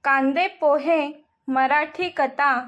कांदे पोहे मराठी कथा.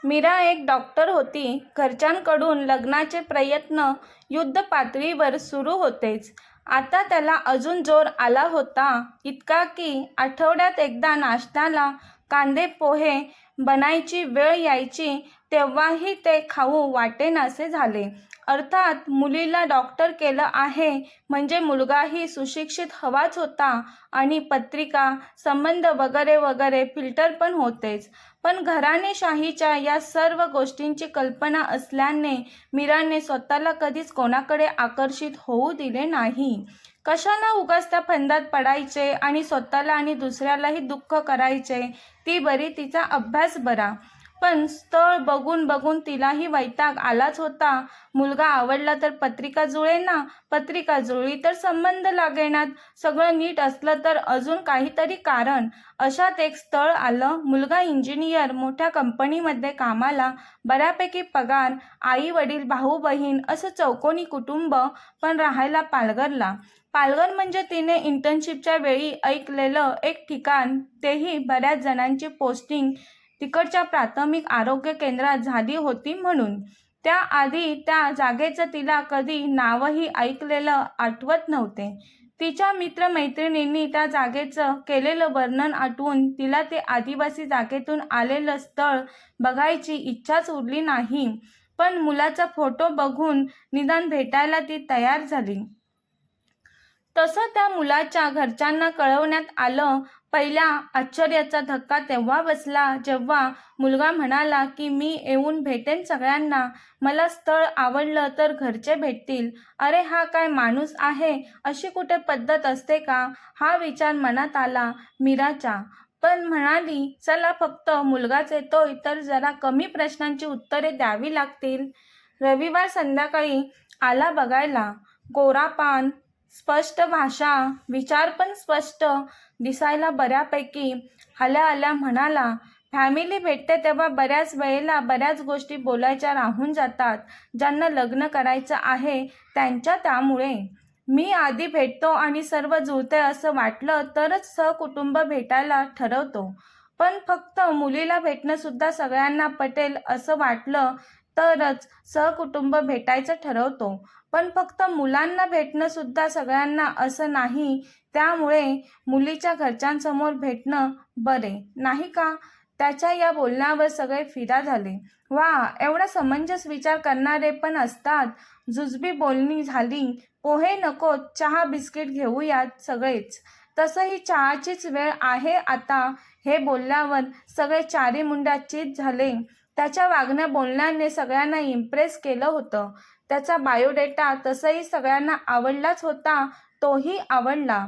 मीरा एक डॉक्टर होती. घरच्यांकडून लग्नाचे प्रयत्न युद्धपातळीवर सुरू होतेच. आता त्याला अजून जोर आला होता. इतका की आठवड्यात एकदा नाश्त्याला कांदे पोहे बनायची वेळ यायची तेव्हाही ते खाऊ वाटेनासे झाले. अर्थात मुलीला डॉक्टर केलं आहे म्हणजे मुलगाही सुशिक्षित हवाच होता आणि पत्रिका, संबंध वगैरे वगैरे फिल्टर पण होतेच. पण घराणेशाहीच्या या सर्व गोष्टींची कल्पना असल्याने मीराने स्वतःला कधीच कोणाकडे आकर्षित होऊ दिले नाही. कशाला उगाच त्या फंदात पडायचे आणि स्वतःला आणि दुसऱ्यालाही दुःख करायचे. ती बरी, तिचा अभ्यास बरा. पण स्थळ बघून बघून तिलाही वैताग आलाच होता. मुलगा आवडला तर पत्रिका जुळेना, पत्रिका जुळली तर संबंध लागेनात, सगळं नीट असलं तर अजून काहीतरी कारण. अशात एक स्थळ आलं. मुलगा इंजिनियर, मोठ्या कंपनीमध्ये कामाला, बऱ्यापैकी पगार, आई वडील भाऊ बहीण असं चौकोनी कुटुंब, पण राहायला पालघरला. पालघर म्हणजे तिने इंटर्नशिपच्या वेळी ऐकलेलं एक ठिकाण, तेही बऱ्याच जणांची पोस्टिंग तिकडच्या प्राथमिक आरोग्य केंद्रात झाली होती म्हणून. त्याआधी त्या जागेचं तिला कधी नावही ऐकलेलं आठवत नव्हते. तिच्या मित्रमैत्रिणींनी त्या जागेचं केलेलं वर्णन आठवून तिला ते आदिवासी जागेतून आलेलं स्थळ बघायची इच्छाच उरली नाही. पण मुलाचा फोटो बघून निदान भेटायला ती तयार झाली. तसं त्या मुलाच्या घरच्यांना कळवण्यात आलं. पहिल्या आश्चर्याचा धक्का तेव्हा बसला जेव्हा मुलगा म्हणाला की मी येऊन भेटेन सगळ्यांना, मला स्थळ आवडलं तर घरचे भेटतील. अरे हा काय माणूस आहे, अशी कुठे पद्धत असते का, हा विचार मनात आला मीराच्या. पण म्हणाली चला, फक्त मुलगाच येतोय तर जरा कमी प्रश्नांची उत्तरे द्यावी लागतील. रविवार संध्याकाळी आला बघायला. गोरापान, स्पष्ट भाषा, विचार पण स्पष्ट, दिसायला बऱ्यापैकी. आल्या आल्या म्हणाला, फॅमिली भेटते तेव्हा बऱ्याच वेळेला बऱ्याच गोष्टी बोलायच्या राहून जातात. ज्यांना लग्न करायचं आहे त्यांच्या. त्यामुळे मी आधी भेटतो आणि सर्व जुळते असं वाटलं तरच सहकुटुंब भेटायला ठरवतो. पण फक्त मुलीला भेटणं सुद्धा सगळ्यांना पटेल असं वाटलं तरच सहकुटुंब भेटायचं ठरवतो. पण फक्त मुलांना भेटणं सुद्धा सगळ्यांना असं नाही. त्यामुळे मुलीच्या घरच्यांसमोर भेटणं बरे, नाही का. त्याच्या या बोलण्यावर सगळे फिदा झाले. वा, एवढा समंजस विचार करणारे पण असतात. जुजबी बोलणी झाली. पोहे नको, चहा बिस्किट घेऊयात सगळेच. तसंही चहाचीच वेळ आहे आता. हे बोलल्यावर सगळे चारी मुंड्या चित झाले. त्याच्या वागण्या बोलण्याने सगळ्यांना इम्प्रेस केलं होतं. त्याचा बायोडेटा तसंही सगळ्यांना आवडलाच होता. तोही आवडला.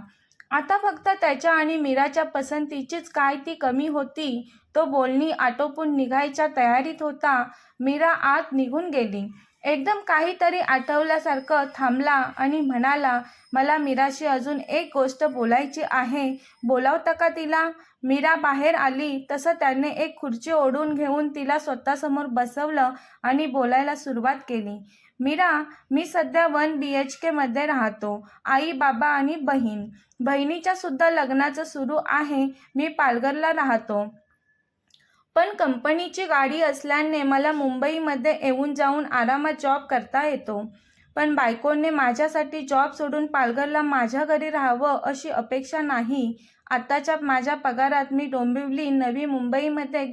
आता फक्त त्याच्या आणि मीराच्या पसंतीचीच काय ती कमी होती. तो बोलणी आटोपून निघायच्या तयारीत होता. मीरा आत निघून गेली. एकदम काहीतरी आठवल्यासारखं थांबला आणि म्हणाला, मला मीराशी अजून एक गोष्ट बोलायची आहे. बोलावता का तिला. मीरा बाहेर आली तसं त्याने एक खुर्ची ओढून घेऊन तिला स्वतःसमोर बसवलं आणि बोलायला सुरुवात केली. मीरा, मी सध्या 1 BHK मध्ये राहतो. आई बाबा आणि बहीण. बहिणीच्या सुद्धा लग्नाचं सुरू आहे. मी पालघरला राहतो. पण कंपनीची गाडी असल्याने मला मुंबईमध्ये येऊन जाऊन आरामात जॉब करता येतो. पण बायकोने माझ्यासाठी जॉब सोडून पालघरला माझ्या घरी राहावं अशी अपेक्षा नाही. आताच्या माझ्या पगारात मी डोंबिवली नवी मुंबईमध्ये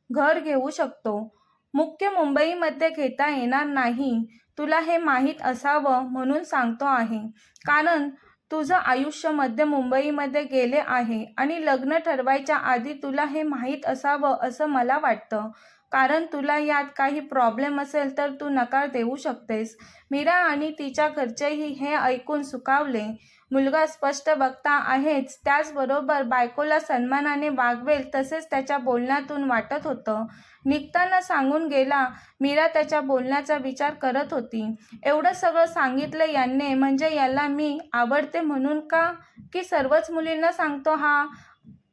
घर घेऊ शकतो. मुख्य मुंबईमध्ये घेता येणार नाही. तुला हे माहीत असावं म्हणून सांगतो आहे. कारण तुझं आयुष्य मध्य मुंबईमध्ये गेले आहे आणि लग्न ठरवायच्या आधी तुला हे माहीत असावं असं मला वाटतं. कारण तुला यात काही प्रॉब्लेम असेल तर तू नकार देऊ शकतेस. मीरा आणि तिच्या घरचेही हे ऐकून सुखावले. मुलगा स्पष्ट वक्ता आहेच, त्याचबरोबर बायकोला सन्मानाने वागवेल तसेच त्याच्या बोलण्यातून वाटत होतं. निघताना सांगून गेला. मीरा त्याच्या बोलण्याचा विचार करत होती. एवढं सगळं सांगितलं याने, म्हणजे याला मी आवडते म्हणून का, की सर्वच मुलींना सांगतो हा.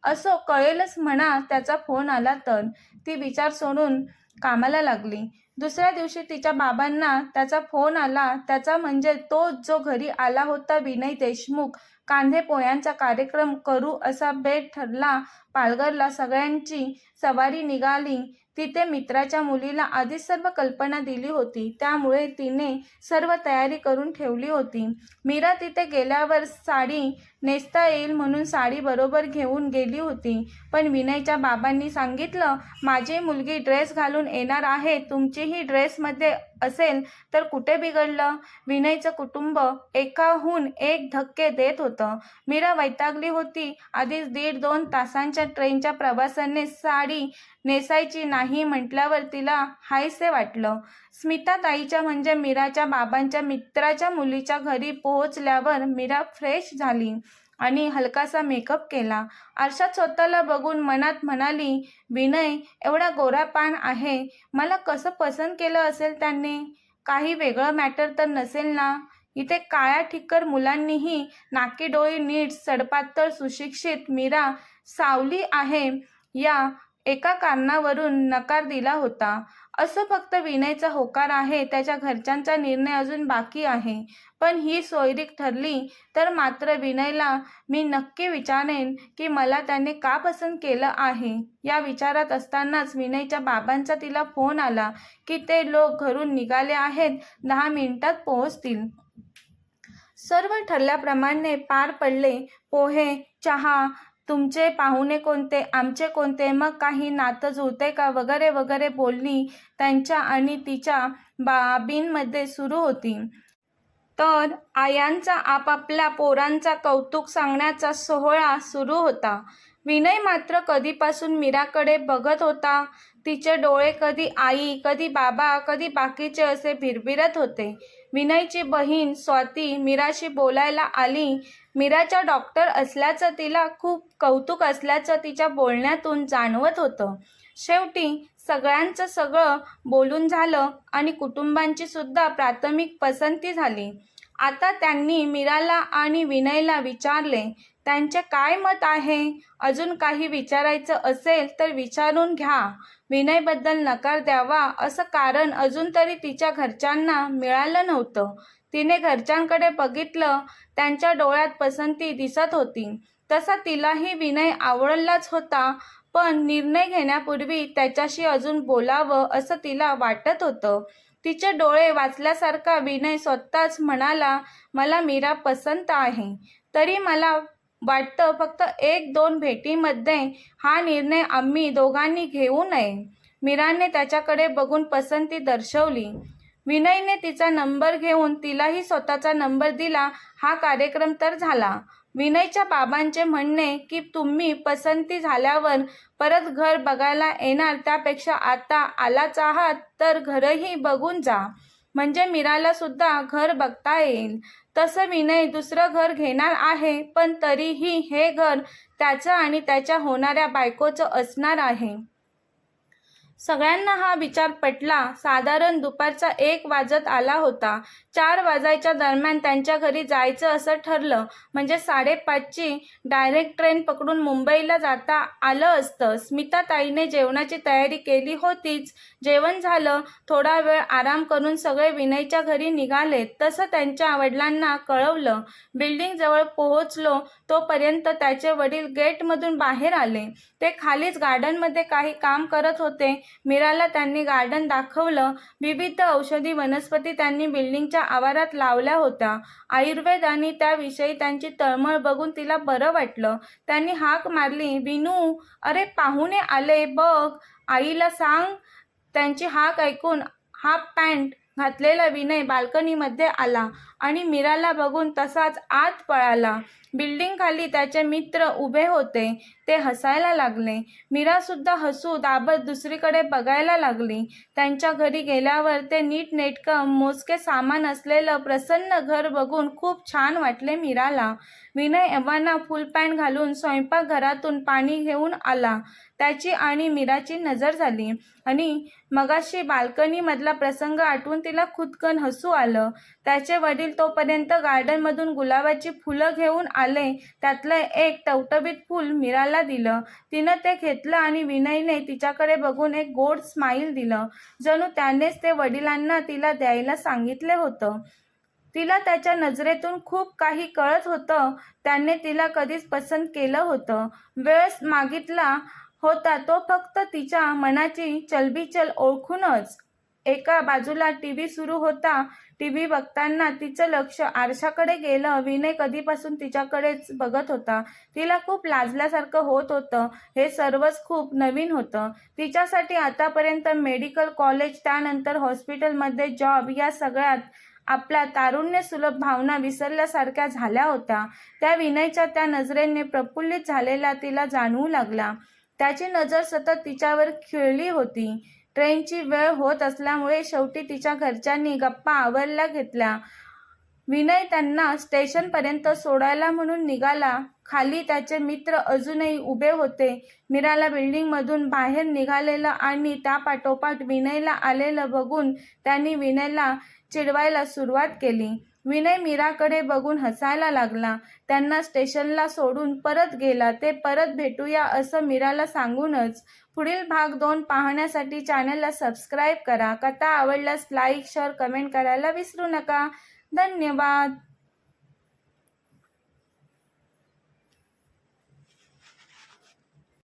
असं कळेलच म्हणा. त्याचा फोन आला तर ती विचार सोडून कामाला लागली. दुसऱ्या दिवशी तिच्या बाबांना त्याचा फोन आला. त्याचा म्हणजे तो जो घरी आला होता विनय देशमुख, कांदे पोह्यांचा कार्यक्रम करू असा बेत ठरला. पालघरला सगळ्यांची सवारी निघाली. तिथे मित्राच्या मुलीला आधीच सर्व कल्पना दिली होती, त्यामुळे तिने सर्व तयारी करून ठेवली होती. मीरा तिथे गेल्यावर साडी नेसता येईल म्हणून साडी बरोबर घेऊन गेली होती. पण विनयच्या बाबांनी सांगितलं, माझी मुलगी ड्रेस घालून येणार आहे, तुमचीही ड्रेसमध्ये असेल तर कुठे बिघडलं? विनयचं कुटुंब एकाहून एक धक्के देत होतं. मीरा वैतागली होती. आधीच 1.5-2 तासांच्या ट्रेनच्या प्रवासाने साडी नेसायची नाही म्हटल्यावर तिला हायसे वाटलं. स्मिताताईच्या म्हणजे मीराच्या बाबांच्या मित्राच्या मुलीच्या घरी पोहोचल्यावर मीरा फ्रेश झाली आणि हलकासा मेकअप केला. आरशात स्वतःला बघून मनात म्हणाली, विनय एवढा गोरापान आहे, मला कसं पसंत केलं असेल त्याने? काही वेगळं मॅटर तर नसेल ना? इथे काळ्या ठिक्कर मुलांनीही नाकी डोळी नीट सडपातळ सुशिक्षित मीरा सावली आहे या एका कारणावरून नकार दिला होता. असं फक्त विनयचा होकार आहे, त्याच्या घरच्यांचा निर्णय अजून बाकी आहे. पण ही सोयरीक ठरली तर मात्र विनयला मी नक्की विचारेन की मला त्याने का पसंत केलं आहे. या विचारात असतानाच विनयच्या बाबांचा तिला फोन आला की ते लोक घरून निघाले आहेत, 10 मिनिटात पोहोचतील. सर्व ठरल्याप्रमाणे पार पडले. पोहे, चहा, तुमचे पाहुणे कोणते, आमचे कोणते, मग काही नातं जुळते का वगैरे वगैरे बोलणी त्यांच्या आणि तिच्या बाबींमध्ये सुरू होती. तर आयांचा आपापल्या पोरांचा कौतुक सांगण्याचा सोहळा सुरू होता. विनय मात्र कधीपासून मीराकडे बघत होता. तिचे डोळे कधी आई, कधी बाबा, कधी बाकीचे असे भिरभिरत होते. विनयची बहीण स्वाती मीराशी बोलायला आली. मीराच्या डॉक्टर असल्याचं तिला खूप कौतुक असल्याचं तिच्या बोलण्यातून जाणवत होतं. शेवटी सगळ्यांचं सगळं बोलून झालं आणि कुटुंबांची सुद्धा प्राथमिक पसंती झाली. आता त्यांनी मीराला आणि विनयला विचारले, त्यांचे काय मत आहे? अजून काही विचारायचं असेल तर विचारून घ्या. विनयबद्दल नकार द्यावा असं कारण अजून तरी तिच्या घरच्यांना मिळालं नव्हतं. तिने घरच्यांकडे बघितलं, त्यांच्या डोळ्यात पसंती दिसत होती. तसा तिलाही विनय आवडलाच होता, पण निर्णय घेण्यापूर्वी त्याच्याशी अजून बोलावं असं तिला वाटत होतं. तिचे डोळे वाचल्यासारखा विनय स्वतःच म्हणाला, मला मीरा पसंत आहे. तरी मला वाटतं फक्त 1-2 भेटीमध्ये हा निर्णय आम्ही दोघांनी घेऊ नये. मीराने त्याच्याकडे बघून पसंती दर्शवली. विनयने तिचा नंबर घेऊन तिलाही स्वतःचा नंबर दिला. हा कार्यक्रम तर झाला. विनयच्या बाबांचे म्हणणे की तुम्ही पसंती झाल्यावर परत घर बघायला येणार, त्यापेक्षा आता आलाच आहात तर घरही बघून जा, म्हणजे मीराला सुद्धा घर बघता येईल. तसं विनय दुसरं घर घेणार आहे, पण तरीही हे घर त्याचं आणि त्याच्या होणाऱ्या बायकोचं असणार आहे. सगळ्यांना हा विचार पटला. साधारण दुपारचा 1 वाजत आला होता. 4 वाजायच्या दरम्यान त्यांच्या घरी जायचं असं ठरलं, म्हणजे 5:30ची डायरेक्ट ट्रेन पकडून मुंबईला जाता आलं असतं. स्मिताताईने जेवणाची तयारी केली होतीच. जेवण झालं. थोडा वेळ आराम करून सगळे विनयच्या घरी निघाले. तसं त्यांच्या वडिलांना कळवलं. बिल्डिंगजवळ पोहोचलो तोपर्यंत त्याचे वडील गेटमधून बाहेर आले. ते खालीच गार्डनमध्ये काही काम करत होते. मीराला त्यांनी गार्डन दाखवलं. विविध औषधी वनस्पती त्यांनी बिल्डिंगच्या आवारात लावल्या होत्या. आयुर्वेद आणि त्याविषयी त्यांची तळमळ बघून तिला बरं वाटलं. त्यांनी हाक मारली, विनू, अरे पाहुणे आले बघ, आईला सांग. त्यांची हाक ऐकून हाफ पॅन्ट घातलेला विनय बाल्कनीमध्ये आला आणि मीराला बघून तसाच आत पळाला. बिल्डिंगखाली त्याचे मित्र उभे होते. ते हसायला लागले. मीरासुद्धा हसू दाबत दुसरीकडे बघायला लागली. त्यांच्या घरी गेल्यावर ते नीटनेटकं मोजके सामान असलेलं प्रसन्न घर बघून खूप छान वाटले मीराला. विनय एव्हाना फुल पॅन्ट घालून स्वयंपाकघरातून पाणी घेऊन आला. त्याची आणि मीराची नजर झाली आणि मगाशी बाल्कनीमधला प्रसंग आठवून तिला खुदकन हसू आलं. त्याचे वडील तोपर्यंत गार्डनमधून गुलाबाची फुलं घेऊन आले. त्यातलं एक टवटवीत फूल मीराला दिलं. तिनं ते घेतलं आणि विनयने तिच्याकडे बघून एक गोड स्माईल दिलं, जणू त्यानेच ते वडिलांना तिला द्यायला सांगितले होतं. तिला त्याच्या नजरेतून खूप काही कळत होतं. त्याने तिला कधीच पसंत केलं होतं. वेळ मागितला होता तो फक्त तिच्या मनाची चलबिचल ओळखूनच. एका बाजूला टीव्ही सुरू होता. टीव्ही बघताना तिचं लक्ष आरशाकडे गेलं. विनय कधीपासून तिच्याकडेच बघत होता. तिला खूप लाजल्यासारखं होत होतं. हे सर्वच खूप नवीन होतं तिच्यासाठी. आतापर्यंत मेडिकल कॉलेज, त्यानंतर हॉस्पिटलमध्ये जॉब, या सगळ्यात आपल्या तारुण्यसुलभ भावना विसरल्यासारख्या झाल्या होत्या. त्या विनयच्या त्या नजरेने प्रफुल्लित झालेला तिला जाणवू लागला. त्याची नजर सतत तिच्यावर खिळली होती. ट्रेनची वेळ होत असल्यामुळे शेवटी तिच्या घरच्यांनी गप्पा आवरल्या घेतल्या. विनय त्यांना स्टेशनपर्यंत सोडायला म्हणून निघाला. खाली त्याचे मित्र अजूनही उभे होते. मीराला बिल्डिंगमधून बाहेर निघालेलं आणि त्यापाठोपाठ विनयला आलेलं बघून त्यांनी विनयला चिडवायला सुरुवात केली. विनय मीराकडे बघून हसायला लागला. त्यांना स्टेशनला सोडून परत गेला. ते परत भेटूया असं मीराला सांगूनच. पुढील भाग 2 पाहण्यासाठी चॅनलला सबस्क्राईब करा. कथा आवडल्यास लाईक, शेअर, कमेंट करायला विसरू नका. धन्यवाद.